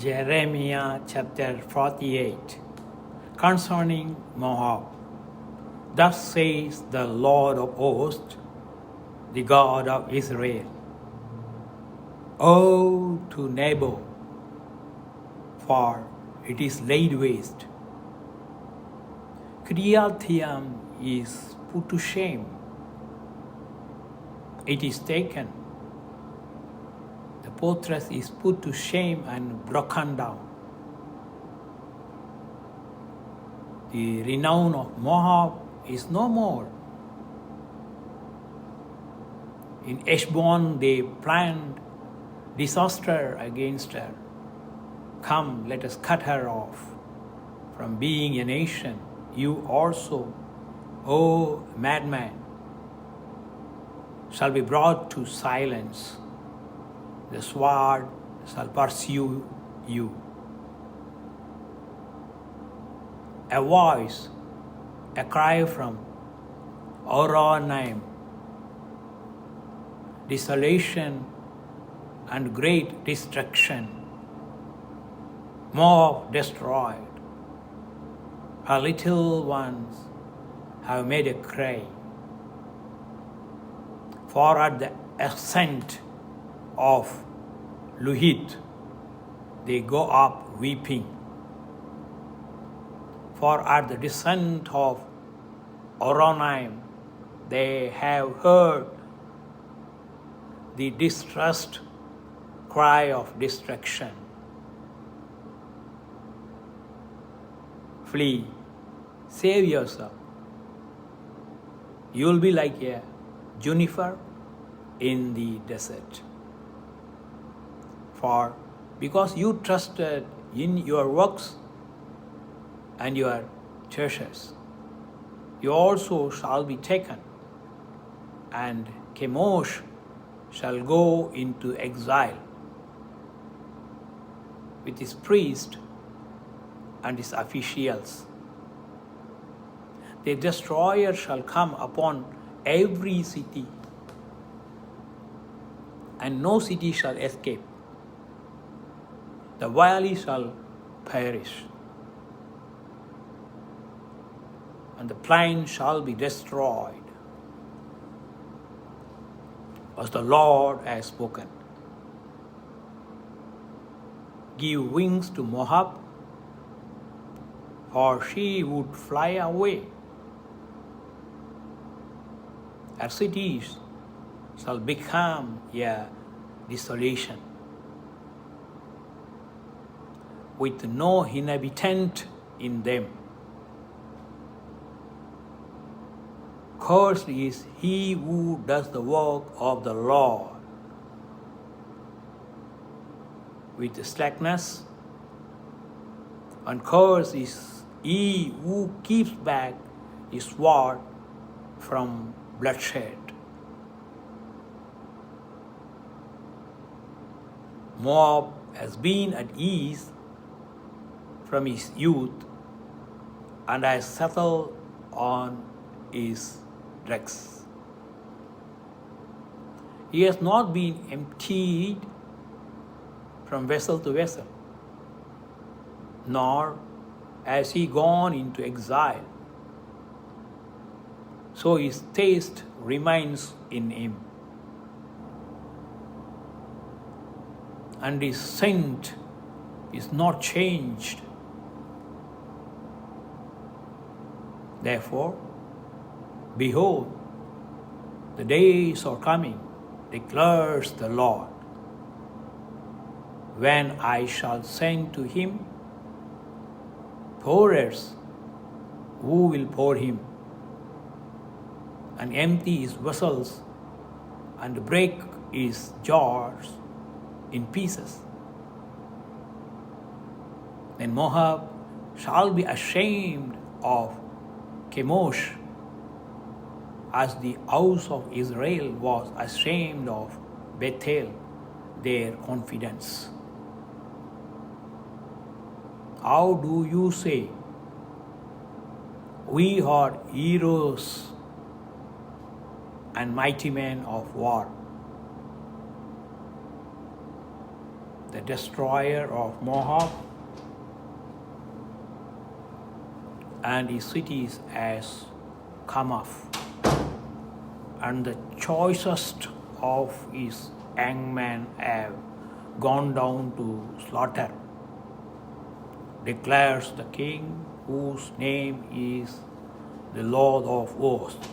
Jeremiah chapter 48 concerning Moab. Thus says the Lord of hosts, the God of Israel. Woe to Nebo, for it is laid waste. Kiriathaim is put to shame. It is taken. The fortress is put to shame and broken down. The renown of Moab is no more. In Heshbon they planned disaster against her. Come, let us cut her off from being a nation. You also, O madman, shall be brought to silence. The sword shall pursue you. A voice, a cry from Oronaim, desolation and great destruction. Moab destroyed. Her little ones have made a cry. For at the ascent of Luhith they go up weeping. For at the descent of Oronaim they have heard the distressed cry of destruction. Flee, save yourself. You will be like a juniper in the desert. For because you trusted in your works and your treasures, you also shall be taken, and Chemosh shall go into exile with his priests and his officials. The destroyer shall come upon every city, and no city shall escape. The valley shall perish, and the plain shall be destroyed, as the Lord has spoken. Give wings to Moab, for she would fly away. Her cities shall become a desolation, with no inhabitant in them. Cursed is he who does the work of the Lord with slackness, and cursed is he who keeps back his sword from bloodshed. Moab has been at ease from his youth and has settled on his dregs. He has not been emptied from vessel to vessel, nor has he gone into exile. So his taste remains in him, and his scent is not changed. Therefore, behold, the days are coming, declares the Lord, when I shall send to him pourers who will pour him, and empty his vessels, and break his jars in pieces. Then Moab shall be ashamed of Chemosh, as the house of Israel was ashamed of Bethel, their confidence. How do you say, we are heroes and mighty men of war? The the destroyer of Moab, and his cities has come off, and the choicest of his young men have gone down to slaughter, declares the King, whose name is the Lord of hosts.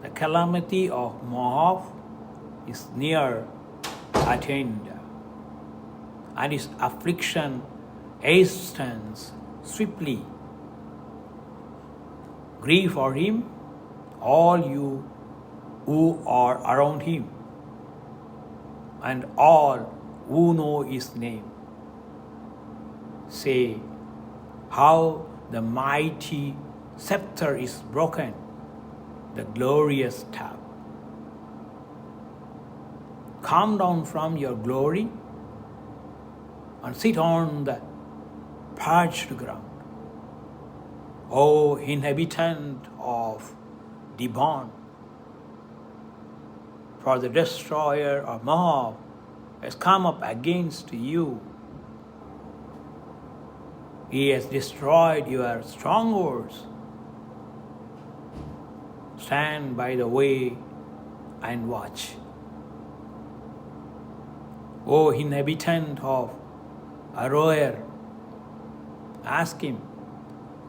The calamity of Moab is near at hand, and his affliction hastens swiftly. Grieve for him, all you who are around him, and all who know his name. Say, how the mighty scepter is broken, the glorious staff. Come down from your glory and sit on the parched ground. O inhabitant of Dibon, for the destroyer of Moab has come up against you. He has destroyed your strongholds. Stand by the way and watch. O inhabitant of Aroer, ask him,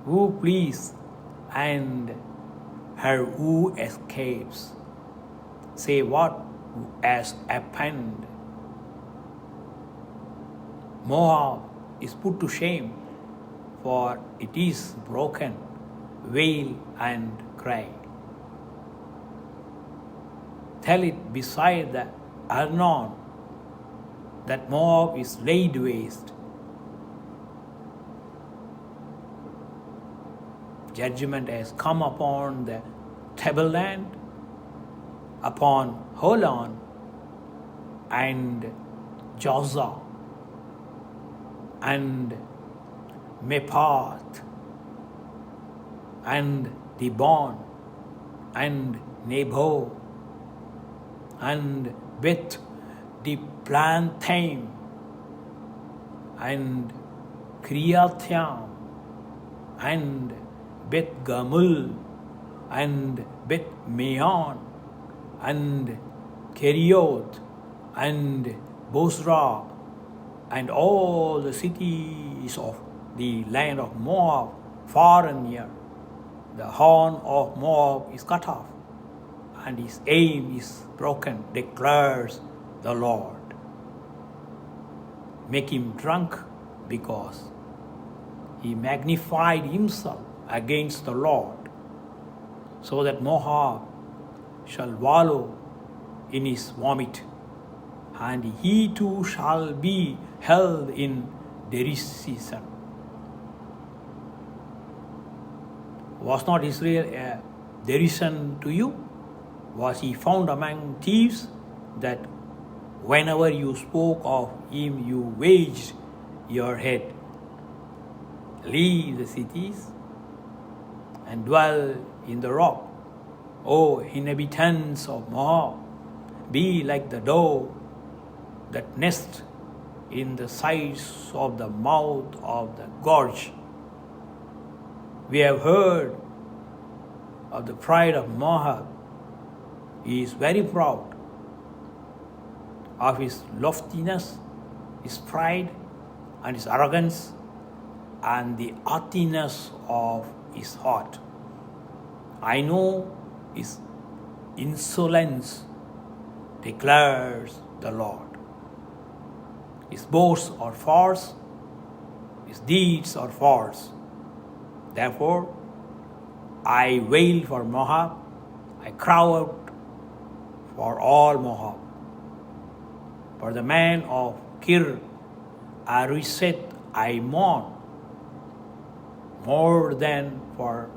who flees and her who escapes? Say what has happened. Moab is put to shame, for it is broken. Wail and cry. Tell it beside the Arnon that Moab is laid waste. Judgment has come upon the tableland, upon Holon and Jozza and Mepath and Dibon and Nebo and Beth Diplantaim and Kiriathaim and Beth Gamul and Beth Meon and Kerioth and Bosra and all the cities of the land of Moab, far and near. The horn of Moab is cut off, and his aim is broken, declares the Lord. Make him drunk, because he magnified himself against the Lord, so that Moab shall wallow in his vomit, and he too shall be held in derision. Was not Israel a derision to you? Was he found among thieves, that whenever you spoke of him you waged your head? Leave the cities and dwell in the rock, O inhabitants of Moab. Be like the dove that nests in the sides of the mouth of the gorge. We have heard of the pride of Moab. He is very proud of his loftiness, his pride, and his arrogance, and the haughtiness of his heart. I know his insolence, declares the Lord. His boasts are false, his deeds are false. Therefore, I wail for Moab, I cry out for all Moab. For the man of Kir Hareseth I mourn, more than for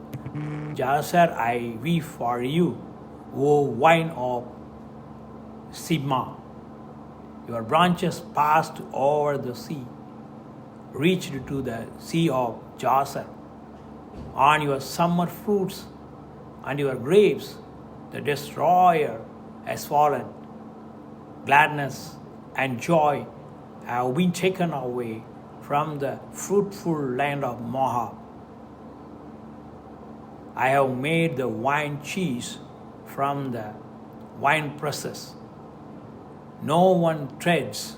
Jazer I weep for you, O vine of Sibmah. Your branches passed over the sea, reached to the sea of Jazer. On your summer fruits and your grapes, the destroyer has fallen. Gladness and joy have been taken away from the fruitful land of Moab. I have made the wine cheese from the wine presses. No one treads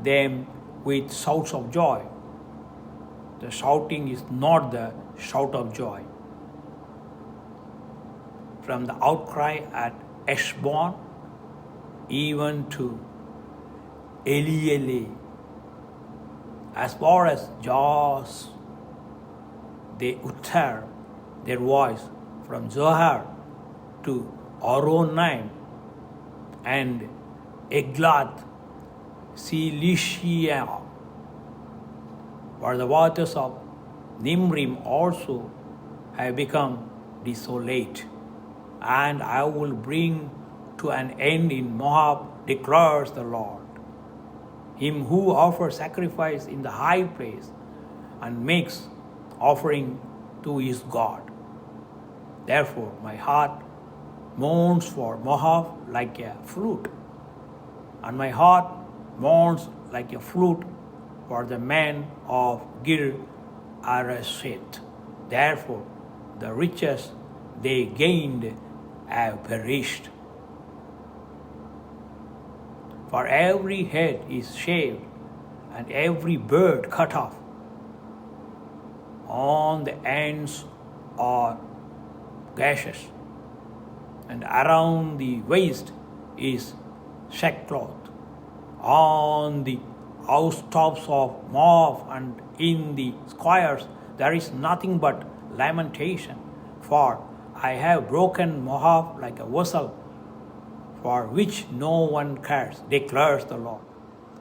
them with shouts of joy. The shouting is not the shout of joy. From the outcry at Eshbon, even to Eliele, as far as Jaws, they utter their voice from Zohar to Oronaim and Eglath Cilicia, for the waters of Nimrim also have become desolate, and I will bring to an end in Moab, declares the Lord, him who offers sacrifice in the high place and makes offering to his God. Therefore my heart mourns for Moab like a flute, and my heart mourns like a flute for the men of Gir Arashet. Therefore the riches they gained have perished. For every head is shaved, and every bird cut off. On the ends are gashes, and around the waist is sackcloth. On the housetops of Moab and in the squares there is nothing but lamentation, for I have broken Moab like a vessel, for which no one cares, declares the Lord.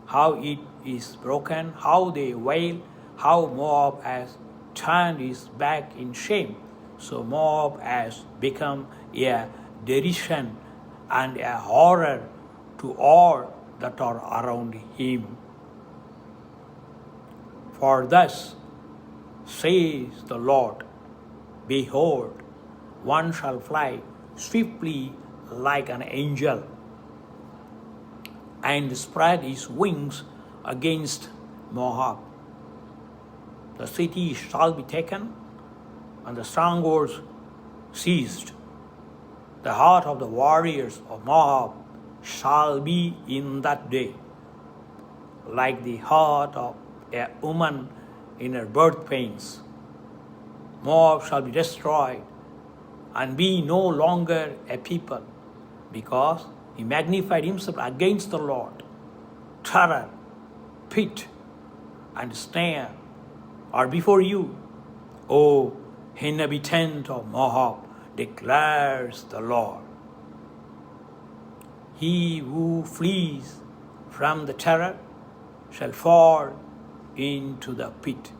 How it is broken, how they wail, how Moab has turned his back in shame. So Moab has become a derision and a horror to all that are around him. For thus says the Lord, behold, one shall fly swiftly like an angel, and spread his wings against Moab. The city shall be taken, and the strongholds seized. The heart of the warriors of Moab shall be in that day like the heart of a woman in her birth pains. Moab shall be destroyed and be no longer a people, because he magnified himself against the Lord. Terror, pit, and snare are before you, O inhabitant of Moab, declares the Lord. He who flees from the terror shall fall into the pit,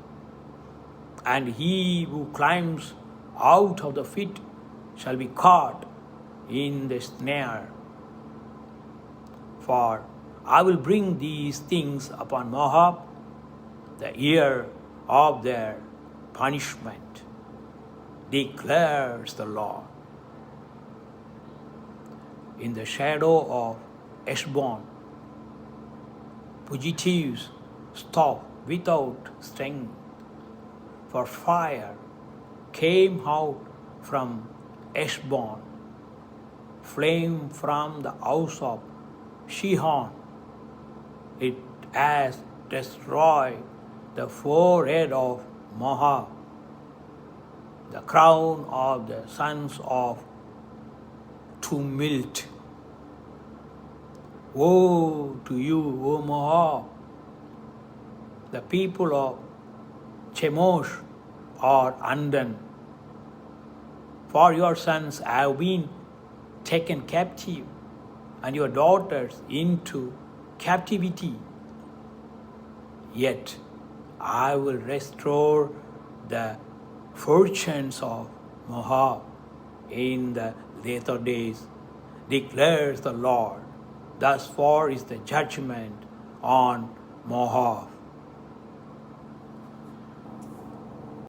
and he who climbs out of the pit shall be caught in the snare. For I will bring these things upon Moab, the year of their punishment, declares the Lord. In the shadow of Eshbon, fugitives stop without strength, for fire came out from Eshbon, flame from the house of Shihon. It has destroyed the forehead of Moab, the crown of the sons of tumult. Woe to you, O Moab! The people of Chemosh are undone, for your sons have been taken captive, and your daughters into captivity. Yet I will restore the fortunes of Moab in the later days, declares the Lord. Thus far is the judgment on Moab.